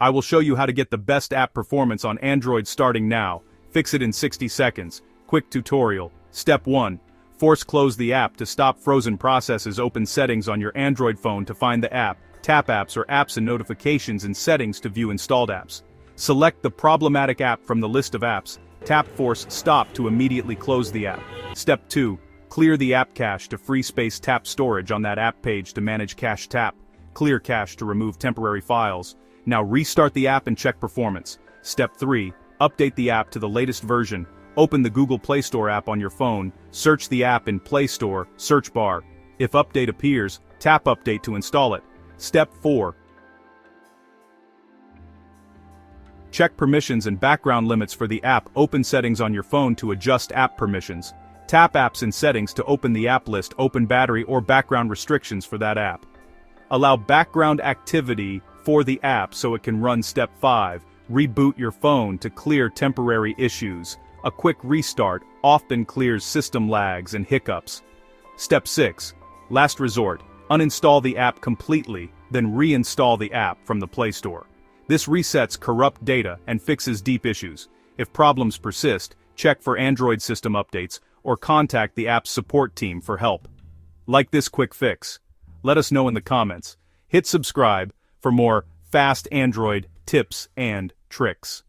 I will show you how to get the best app performance on Android starting now. Fix it in 60 seconds. Quick tutorial. Step 1. Force close the app to stop frozen processes. Open settings on your Android phone to find the app. Tap apps or apps and notifications in settings to view installed apps. Select the problematic app from the list of apps. Tap force stop to immediately close the app. Step 2. Clear the app cache to free space. Tap storage on that app page to manage cache. Tap clear cache to remove temporary files. Now restart the app and check performance. Step 3. Update the app to the latest version. Open the Google Play Store app on your phone, search the app in Play Store, search bar. If update appears, tap update to install it. Step 4. Check permissions and background limits for the app. Open settings on your phone to adjust app permissions. Tap apps in settings to open the app list. Open battery or background restrictions for that app. Allow background activity for the app so it can run. Step 5. Reboot your phone to clear temporary issues. A quick restart often clears system lags and hiccups. Step 6. Last resort. Uninstall the app completely, then reinstall the app from the Play Store. This resets corrupt data and fixes deep issues. If problems persist, check for Android system updates or contact the app's support team for help. Like this quick fix? Let us know in the comments. Hit subscribe for more fast Android tips and tricks.